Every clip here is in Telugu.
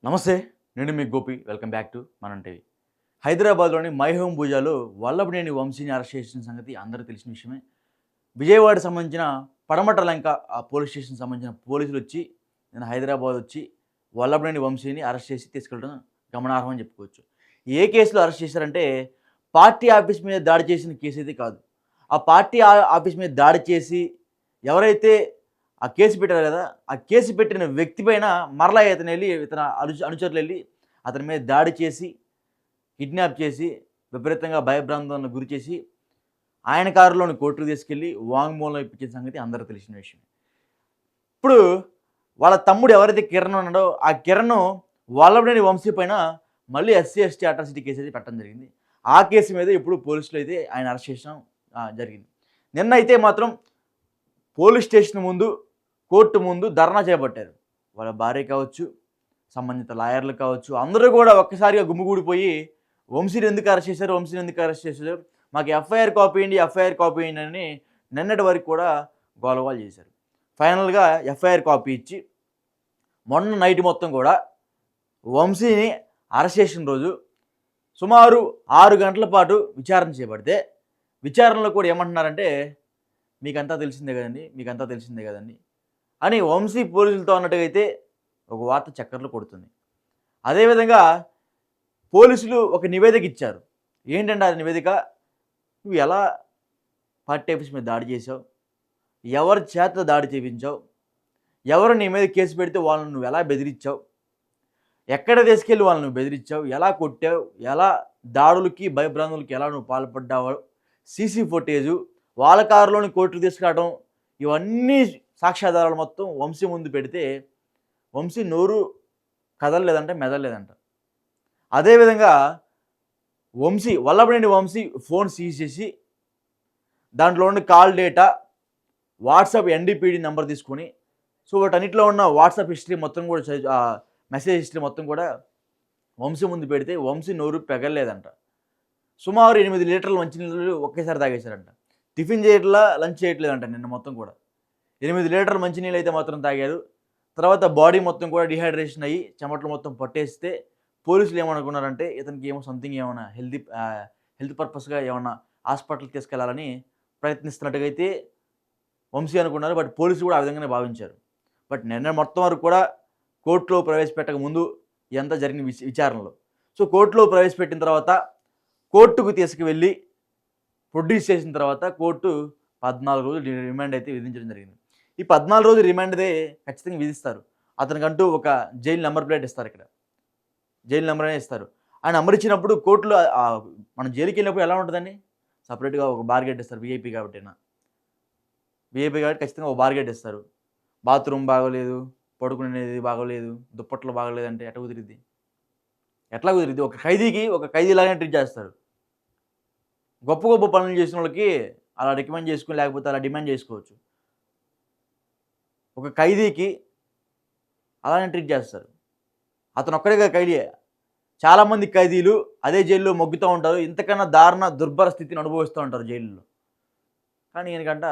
నమస్తే. నేను మీ గోపి. వెల్కమ్ బ్యాక్ టు మనం టీవీ. హైదరాబాద్‌లోని మై హోమ్ భూజాలో వల్లభనేని వంశీని అరెస్ట్ చేసిన సంగతి అందరికీ తెలిసిన విషయమే. విజయవాడకి సంబంధించిన పడమట లంక పోలీస్ స్టేషన్‌కి సంబంధించిన పోలీసులొచ్చి నేను హైదరాబాద్ వచ్చి వల్లభనేని వంశీని అరెస్ట్ చేసి తీసుకెళ్ళడం గమనార్హం అని చెప్పుకోవచ్చు. ఏ కేసులో అరెస్ట్ చేశారంటే పార్టీ ఆఫీస్ మీద దాడి చేసిన కేసు అయితే కాదు. ఆ పార్టీ ఆఫీస్ మీద దాడి చేసి ఎవరైతే ఆ కేసు పెట్టారు కదా! ఆ కేసు పెట్టిన వ్యక్తి పైన మరలా ఇతనెళ్ళి ఇతని అనుచరులెళ్ళి అతని మీద దాడి చేసి, కిడ్నాప్ చేసి, విపరీతంగా భయభ్రాంతాలకు గురి చేసి, ఆయన కారులోని కోర్టుకు తీసుకెళ్ళి వాంగ్మూలం ఇప్పించిన సంగతి అందరికీ తెలిసిన విషయమే. ఇప్పుడు వాళ్ళ తమ్ముడు ఎవరైతే కిరణ్ ఉన్నాడో, ఆ కిరణ్ వల్లభనేని వంశీ పైన మళ్ళీ ఎస్సీ, ఎస్టీ అట్రాసిటీ కేసు అయితే పెట్టడం జరిగింది. ఆ కేసు మీద ఇప్పుడు పోలీసులు అయితే ఆయన అరెస్ట్ చేయడం జరిగింది. నిన్నైతే మాత్రం పోలీస్ స్టేషన్ ముందు, కోర్టు ముందు ధర్నా చేపట్టారు. వాళ్ళ భార్య కావచ్చు, సంబంధిత లాయర్లు కావచ్చు, అందరూ కూడా ఒక్కసారిగా గుమిగూడిపోయి వంశీని ఎందుకు అరెస్ట్ చేశారు, వంశీని ఎందుకు అరెస్ట్ చేశారు, మాకు ఎఫ్ఐఆర్ కాపీ ఇయ్యండి, ఎఫ్ఐఆర్ కాపీ ఇయ్యండి అని నిన్నటి వరకు కూడా గోలగోల చేశారు. ఫైనల్గా ఎఫ్ఐఆర్ కాపీ ఇచ్చి మొన్న నైట్ మొత్తం కూడా వంశీని అరెస్ట్ చేసిన రోజు సుమారు 6 గంటల పాటు విచారణ చేపడితే, విచారణలో కూడా ఏమంటున్నారంటే మీకంతా తెలిసిందే కదండి అని వంశీ పోలీసులతో అన్నట్టుగా అయితే ఒక వార్త చక్కర్లు కొడుతుంది. అదేవిధంగా పోలీసులు ఒక నివేదిక ఇచ్చారు. ఏంటంటే ఆ నివేదిక, నువ్వు ఎలా పార్టీ ఆఫీస్ మీద దాడి చేసావు, ఎవరి చేత దాడి చేయించావు, ఎవరు నీ మీద కేసు పెడితే వాళ్ళని నువ్వు ఎలా బెదిరించావు, ఎక్కడ తీసుకెళ్ళి వాళ్ళని నువ్వు బెదిరించావు, ఎలా కొట్టావు, ఎలా దాడులకి భయభ్రాంతులకి ఎలా నువ్వు పాల్పడ్డావు, సీసీ ఫుటేజు, వాళ్ళ కారులోని కోర్టుకు తీసుకురావడం, ఇవన్నీ సాక్ష్యాధారాలు మొత్తం వంశీ ముందు పెడితే వంశీ నోరు కదలలేదంట, మెదలలేదంట. అదేవిధంగా వల్లభనేని వంశీ ఫోన్ సీజ్ చేసి దాంట్లో ఉన్న కాల్ డేటా, వాట్సాప్ ఎన్డీపీడీ నెంబర్ తీసుకొని, సో వాటన్నిటిలో ఉన్న వాట్సాప్ హిస్టరీ మొత్తం కూడా మెసేజ్ హిస్టరీ మొత్తం కూడా వంశీ ముందు పెడితే వంశీ నోరు పెగలలేదంట. సుమారు 8 లీటర్ల మంచినీళ్ళు ఒకేసారి తాగేశారంట. టిఫిన్ చేయట్లా, లంచ్ చేయట్లేదంట నిన్న మొత్తం కూడా. 8 లీటర్ల మంచినీళ్ళు అయితే మాత్రం తాగారు. తర్వాత బాడీ మొత్తం కూడా డిహైడ్రేషన్ అయ్యి చెమటలు మొత్తం పట్టేస్తే పోలీసులు ఏమనుకున్నారంటే ఇతనికి సంథింగ్ ఏమైనా హెల్త్ పర్పస్గా ఏమన్నా హాస్పిటల్కి తీసుకెళ్లాలని ప్రయత్నిస్తున్నట్టుగా అయితే వంశీ అనుకున్నారు. బట్ పోలీసులు కూడా ఆ విధంగానే భావించారు. బట్ నిన్న మొత్తం వరకు కూడా కోర్టులో ప్రవేశపెట్టక ముందు ఇదంతా జరిగిన విచారణలో, సో కోర్టులో ప్రవేశపెట్టిన తర్వాత కోర్టుకు తీసుకువెళ్ళి ప్రొడ్యూస్ చేసిన తర్వాత కోర్టు 14 రోజులు రిమాండ్ అయితే విధించడం జరిగింది. ఈ 14 రోజులు రిమాండ్ అయితే ఖచ్చితంగా విధిస్తారు. అతనికంటూ ఒక జైలు నెంబర్ ప్లేట్ ఇస్తారు. ఇక్కడ జైలు నెంబర్ అనే ఇస్తారు. ఆ నెంబర్ ఇచ్చినప్పుడు కోర్టులో మనం జైలుకి వెళ్ళినప్పుడు ఎలా ఉంటుందండి, సపరేట్గా ఒక బార్గెట్ ఇస్తారు. వీఐపీ కాబట్టి ఖచ్చితంగా ఒక బార్గెట్ ఇస్తారు. బాత్రూమ్ బాగోలేదు, పడుకునేది బాగోలేదు, దుప్పట్లు బాగోలేదు అంటే ఎట్లా కుదిరిద్ది? ఒక ఖైదీలాగానే ట్రీట్ చేస్తారు. గొప్ప పనులు చేసిన వాళ్ళకి అలా రికమెండ్ చేసుకుని, లేకపోతే అలా డిమాండ్ చేసుకోవచ్చు. ఒక ఖైదీకి అలానే ట్రీట్ చేస్తారు. అతను ఒక్కడిగా ఖైదీ. చాలామంది ఖైదీలు అదే జైల్లో మొగ్గుతూ ఉంటారు. ఇంతకన్నా దారుణ దుర్భర స్థితిని అనుభవిస్తూ ఉంటారు జైల్లో. కానీ ఈయనకంట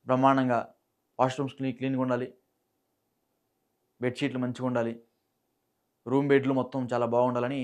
బ్రహ్మాండంగా వాష్రూమ్స్ క్లీన్గా ఉండాలి, బెడ్షీట్లు మంచిగా ఉండాలి, రూమ్ బెడ్లు మొత్తం చాలా బాగుండాలని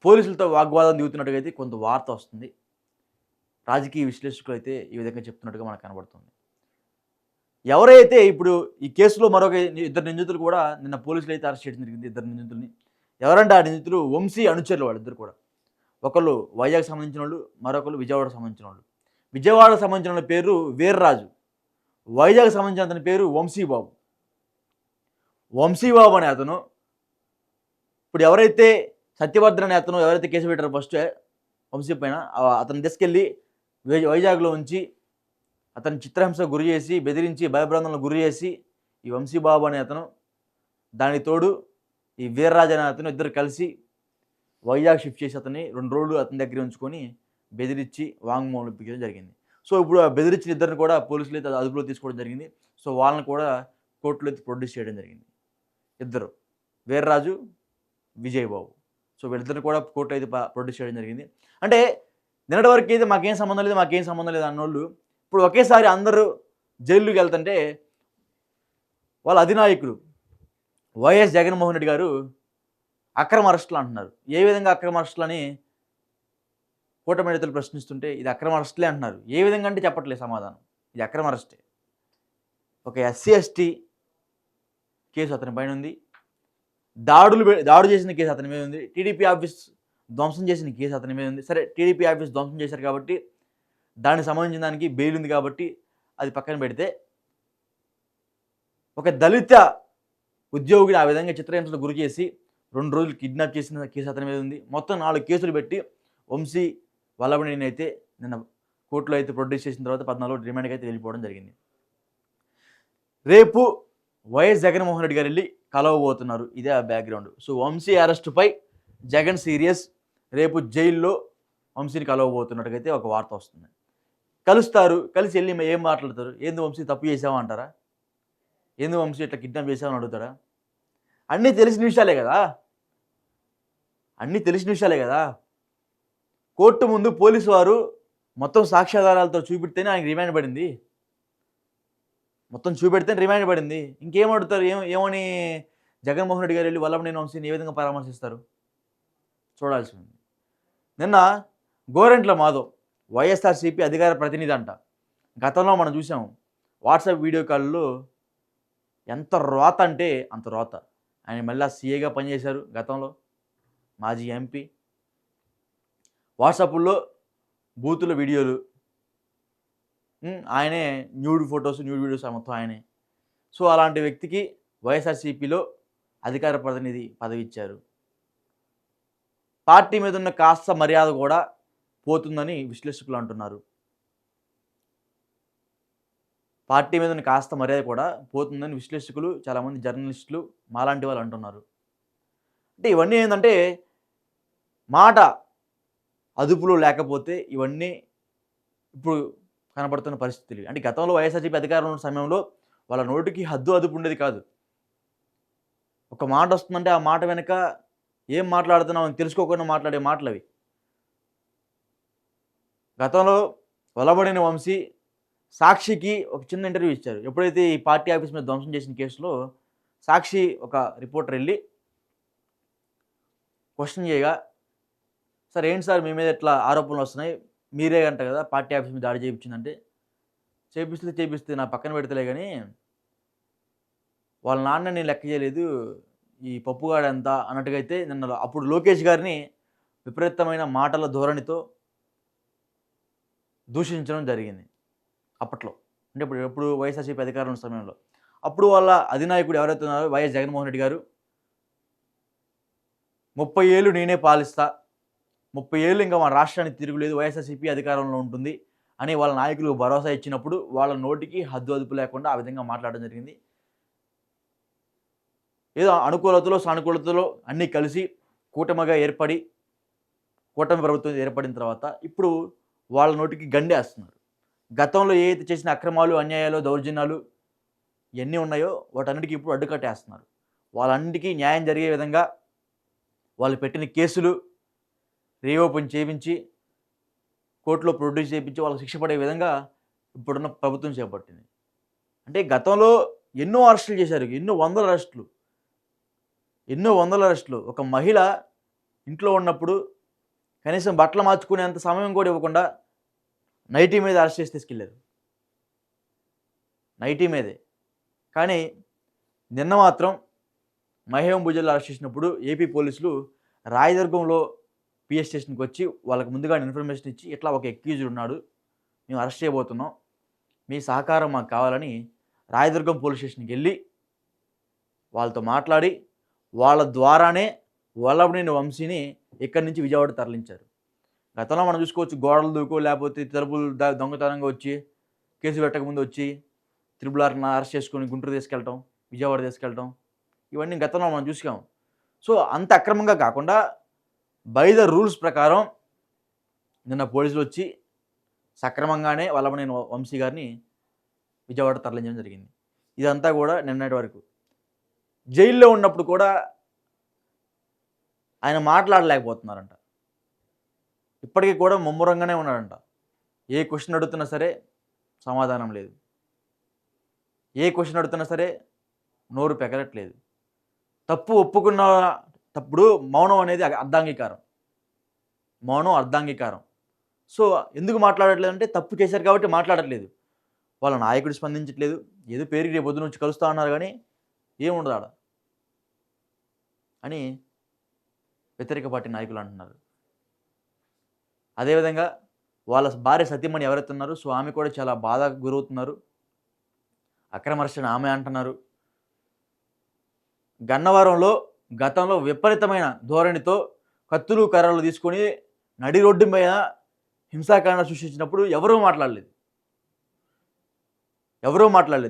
పోలీసులతో వాగ్వాదం దిగుతున్నట్టుగా అయితే కొంత వార్త వస్తుంది. రాజకీయ విశ్లేషకులు అయితే ఈ విధంగా చెప్తున్నట్టుగా మనకు కనబడుతుంది. ఎవరైతే ఇప్పుడు ఈ కేసులో మరొక 2 నిందితులు కూడా నిన్న పోలీసులు అయితే అరెస్ట్ చేయడం జరిగింది. 2 నిందితుల్ని. ఎవరంటే ఆ నిందితులు వంశీ అనుచరులు వాళ్ళిద్దరు కూడా. ఒకళ్ళు వైజాగ్ సంబంధించిన వాళ్ళు, మరొకరు విజయవాడకు సంబంధించిన వాళ్ళు. విజయవాడకు సంబంధించిన వాళ్ళ పేరు వీర్రాజు, వైజాగ్ సంబంధించిన అతని పేరు వంశీబాబు. వంశీబాబు అనే అతను ఇప్పుడు ఎవరైతే సత్యవర్ధన్ అనే అతను ఎవరైతే కేసు పెట్టారో ఫస్ట్ వంశీ పైన, అతను తీసుకెళ్ళి వైజాగ్లో ఉంచి అతను చిత్రహింసకు గురి చేసి, బెదిరించి, భయభ్రాంతులకు గురి చేసి ఈ వంశీబాబు అనే అతను, దానికి తోడు ఈ వీర్రాజు అనే అతను ఇద్దరు కలిసి వైజాగ్ షిఫ్ట్ చేసి అతన్ని 2 రోజులు అతని దగ్గర ఉంచుకొని బెదిరించి వాంగ్మూలం ఇప్పించడం జరిగింది. సో ఇప్పుడు ఆ బెదిరించిన ఇద్దరిని కూడా పోలీసులు అయితే అదుపులో తీసుకోవడం జరిగింది. సో వాళ్ళని కూడా కోర్టులో అయితే ప్రొడ్యూస్ చేయడం జరిగింది. ఇద్దరు, వీర్రాజు, విజయబాబు. సో వీళ్ళిద్దరిని కూడా కోర్టు అయితే ప్రొడ్యూస్ చేయడం జరిగింది. అంటే నిన్నటి వరకు అయితే మాకేం సంబంధం లేదు అన్నోళ్ళు ఇప్పుడు ఒకేసారి అందరూ జైలుకి వెళ్తుంటే వాళ్ళ అధినాయకుడు వైఎస్ జగన్మోహన్ రెడ్డి గారు అక్రమ అరెస్టులు అంటున్నారు. ఏ విధంగా అక్రమ అరెస్టులని కూటమి నేతలు ప్రశ్నిస్తుంటే ఇది అక్రమ అరెస్టులే అంటున్నారు. ఏ విధంగా అంటే చెప్పట్లేదు సమాధానం. ఇది అక్రమ అరెస్టే. ఒక ఎస్సీ, ఎస్టీ కేసు అతని పైన ఉంది. దాడి చేసిన కేసు అతని మీద ఉంది. టీడీపీ ఆఫీస్ ధ్వంసం చేసిన కేసు అతని మీద ఉంది. సరే, టీడీపీ ఆఫీస్ ధ్వంసం చేశారు కాబట్టి దానికి సంబంధించిన దానికి బెయిల్ ఉంది కాబట్టి అది పక్కన పెడితే, ఒక దళిత ఉద్యోగిని ఆ విధంగా చిత్రహింసలకు గురి చేసి 2 రోజులు కిడ్నాప్ చేసిన కేసు అతని మీద ఉంది. మొత్తం 4 కేసులు పెట్టి వంశీ వల్లభనేని అయితే నిన్న కోర్టులో అయితే ప్రొడ్యూస్ చేసిన తర్వాత 14 రిమాండ్కి అయితే వెళ్ళిపోవడం జరిగింది. రేపు వైఎస్ జగన్మోహన్ రెడ్డి గారు వెళ్ళి కలవబోతున్నారు. ఇదే ఆ బ్యాక్గ్రౌండ్. సో వంశీ అరెస్టుపై జగన్ సీరియస్. రేపు జైల్లో వంశీని కలవబోతున్నట్టుగైతే ఒక వార్త వస్తుంది. కలుస్తారు. కలిసి వెళ్ళి ఏం మాట్లాడతారు? ఏంది వంశీ తప్పు చేసావా అంటారా? ఏంది వంశీ ఇట్లా కిడ్నాప్ చేసావని అడుగుతారా? అన్నీ తెలిసిన విషయాలే కదా. కోర్టు ముందు పోలీసు వారు మొత్తం సాక్ష్యాధారాలతో చూపెడితేనే ఆయనకి రిమాండ్ పడింది. ఇంకేం అడుగుతారు? ఏమని జగన్మోహన్ రెడ్డి గారు వెళ్ళి వల్లభనేని వంశీని ఏ విధంగా పరామర్శిస్తారు? చూడాల్సి ఉంది. నిన్న గోరంట్ల మాధవ్ వైఎస్ఆర్సీపీ అధికార ప్రతినిధి అంట. గతంలో మనం చూసాం వాట్సాప్ వీడియో కాల్లో ఎంత రోత అంటే అంత రోత. ఆయన మళ్ళీ సీఏగా పనిచేశారు గతంలో, మాజీ ఎంపీ. వాట్సాప్లో బూతుల వీడియోలు, ఆయనే న్యూడ్ ఫొటోస్, న్యూడ్ వీడియోస్ మొత్తం ఆయనే. సో అలాంటి వ్యక్తికి వైఎస్ఆర్సీపీలో అధికార ప్రతినిధి పదవి ఇచ్చారు. పార్టీ మీద ఉన్న కాస్త మర్యాద కూడా పోతుందని విశ్లేషకులు అంటున్నారు. విశ్లేషకులు, చాలామంది జర్నలిస్టులు, మాలాంటి వాళ్ళు అంటున్నారు. అంటే ఇవన్నీ ఏంటంటే మాట అదుపులో లేకపోతే ఇవన్నీ ఇప్పుడు కనపడుతున్న పరిస్థితులు. అంటే గతంలో వైఎస్ఆర్సీపీ అధికారంలో ఉన్న సమయంలో వాళ్ళ నోటికి అదుపు ఉండేది కాదు. ఒక మాట వస్తుందంటే ఆ మాట వెనక ఏం మాట్లాడుతున్నాం అని తెలుసుకోకుండా మాట్లాడే మాటలు అవి. గతంలో వల్లభనేని వంశీ సాక్షికి ఒక చిన్న ఇంటర్వ్యూ ఇచ్చారు. ఎప్పుడైతే ఈ పార్టీ ఆఫీస్ మీద ధ్వంసం చేసిన కేసులో సాక్షి ఒక రిపోర్టర్ వెళ్ళి క్వశ్చన్ చేయగా, సార్ ఏంటి సార్ మీ మీద ఎట్లా ఆరోపణలు వస్తున్నాయి, మీరే అంట కదా పార్టీ ఆఫీస్ మీద దాడి చేయించిందంటే, చేపిస్తే నా పక్కన పెడతలే కానీ వాళ్ళ నాన్న నేను లెక్క చేయలేదు, ఈ పప్పుగాడంతా అన్నట్టుగా అయితే నిన్న అప్పుడు లోకేష్ గారిని విపరీతమైన మాటల ధోరణితో దూషించడం జరిగింది అప్పట్లో. అంటే ఎప్పుడు వైఎస్ఆర్సీపీ అధికారం ఉన్న సమయంలో. అప్పుడు వాళ్ళ అధినాయకుడు ఎవరైతే ఉన్నారో వైఎస్ జగన్మోహన్ రెడ్డి గారు 30 ఏళ్ళు నేనే పాలిస్తా, 30 ఏళ్ళు ఇంకా మన రాష్ట్రానికి తిరుగులేదు, వైఎస్ఆర్సీపీ అధికారంలో ఉంటుంది అని వాళ్ళ నాయకులు భరోసా ఇచ్చినప్పుడు వాళ్ళ నోటికి అదుపు లేకుండా ఆ విధంగా మాట్లాడడం జరిగింది. ఏదో అనుకూలతలో సానుకూలతలో అన్నీ కలిసి కూటమి ప్రభుత్వం ఏర్పడిన తర్వాత ఇప్పుడు వాళ్ళ నోటికి గండేస్తున్నారు. గతంలో ఏదైతే చేసిన అక్రమాలు, అన్యాయాలు, దౌర్జన్యాలు ఇవన్నీ ఉన్నాయో వాటన్నిటికీ ఇప్పుడు అడ్డుకట్టేస్తున్నారు. వాళ్ళన్నిటికీ న్యాయం జరిగే విధంగా వాళ్ళు పెట్టిన కేసులు రీఓపెన్ చేయించి కోర్టులో ప్రొడ్యూస్ చేయించి వాళ్ళకి శిక్ష పడే విధంగా ఇప్పుడున్న ప్రభుత్వం చేపట్టింది. అంటే గతంలో ఎన్నో అరెస్టులు చేశారు, ఎన్నో వందల అరెస్టులు. ఒక మహిళ ఇంట్లో ఉన్నప్పుడు కనీసం బట్టలు మార్చుకునేంత సమయం కూడా ఇవ్వకుండా నైటీ మీద అరెస్ట్ చేసి తీసుకెళ్ళారు. నైటీ మీదే. కానీ నిన్న మాత్రం మహేం భూజాలు అరెస్ట్ చేసినప్పుడు ఏపీ పోలీసులు రాయదుర్గంలో పిఎస్ స్టేషన్కి వచ్చి వాళ్ళకి ముందుగా ఇన్ఫర్మేషన్ ఇచ్చి ఇట్లా ఒక అక్యూజ్డ్ ఉన్నాడు, మేము అరెస్ట్ చేయబోతున్నాం, మీ సహకారం మాకు కావాలని రాయదుర్గం పోలీస్ స్టేషన్కి వెళ్ళి వాళ్ళతో మాట్లాడి వాళ్ళ ద్వారానే వల్లభనేని వంశీని ఇక్కడి నుంచి విజయవాడ తరలించారు. గతంలో మనం చూసుకోవచ్చు, గోడలు దూకో లేకపోతే తలుపులు దొంగతనంగా వచ్చి కేసు పెట్టకముందు వచ్చి త్రిబుల్-ఆర్ని అరెస్ట్ చేసుకొని గుంటూరు తీసుకెళ్ళటం, విజయవాడ తీసుకెళ్ళటం, ఇవన్నీ గతంలో మనం చూసాం. సో అంత అక్రమంగా కాకుండా బై ద రూల్స్ ప్రకారం నిన్న పోలీసులు వచ్చి సక్రమంగానే వల్లభనేని వంశీ గారిని విజయవాడ తరలించడం జరిగింది. ఇదంతా కూడా నిన్నటి వరకు. జైల్లో ఉన్నప్పుడు కూడా ఆయన మాట్లాడలేకపోతున్నారంట. ఇప్పటికీ కూడా ముమ్మరంగానే ఉన్నాడంట. ఏ క్వశ్చన్ అడుగుతున్నా సరే సమాధానం లేదు, ఏ క్వశ్చన్ అడుగుతున్నా సరే నోరు పెగలట్లేదు. తప్పు ఒప్పుకున్నప్పుడు మౌనం అనేది అర్ధాంగీకారం. మౌనం అర్ధాంగీకారం. సో, ఎందుకు మాట్లాడట్లేదు అంటే తప్పు చేశారు కాబట్టి మాట్లాడట్లేదు. వాళ్ళ నాయకుడు స్పందించట్లేదు. ఏదో పేరుకి రేపు పొద్దున వచ్చి కలుస్తా అన్నారు గానీ ఏముండదు ఆడ అని వ్యతిరేక పార్టీ నాయకులు అంటున్నారు. అదేవిధంగా వాళ్ళ భార్య సతీమణి ఎవరైతే ఉన్నారో సో, ఆమె కూడా చాలా బాధకు గురవుతున్నారు. అక్రమ అరెస్ట్ అని ఆమె అంటున్నారు. గన్నవరంలో గతంలో విపరీతమైన ధోరణితో కత్తులు, కర్రలు తీసుకొని నడి రోడ్డు మీద హింసాకాండ సృష్టించినప్పుడు ఎవరూ మాట్లాడలేదు.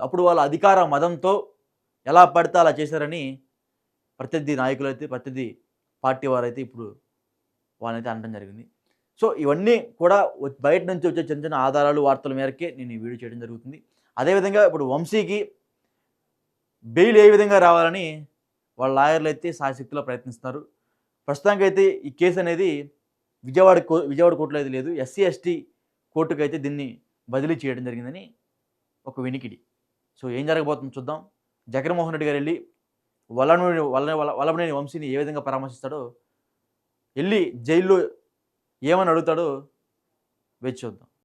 అప్పుడు వాళ్ళ అధికార మదంతో ఎలా పడితే అలా చేశారని ప్రత్యర్థి నాయకులైతే, ప్రత్యర్థి పార్టీ వారైతే ఇప్పుడు వాళ్ళనైతే అనడం జరిగింది. సో, ఇవన్నీ కూడా బయట నుంచి వచ్చే చిన్న చిన్న ఆధారాలు, వార్తల మేరకే నేను ఈ వీడియో చేయడం జరుగుతుంది. అదేవిధంగా ఇప్పుడు వంశీకి బెయిల్ ఏ విధంగా రావాలని వాళ్ళ లాయర్లు అయితే శాయశక్తిలో ప్రయత్నిస్తున్నారు. ప్రస్తుతానికైతే ఈ కేసు అనేది విజయవాడ కోర్టులో అయితే లేదు. ఎస్సీ, ఎస్టీ కోర్టుకు అయితే దీన్ని బదిలీ చేయడం జరిగిందని ఒక వినికిడి. సో, ఏం జరగబోతుందో చూద్దాం. జగన్మోహన్ రెడ్డి గారు వెళ్ళి వల్లభనేని వంశీని ఏ విధంగా పరామర్శిస్తాడో, వెళ్ళి జైల్లో ఏమని అడుగుతాడో వేచి చూద్దాం.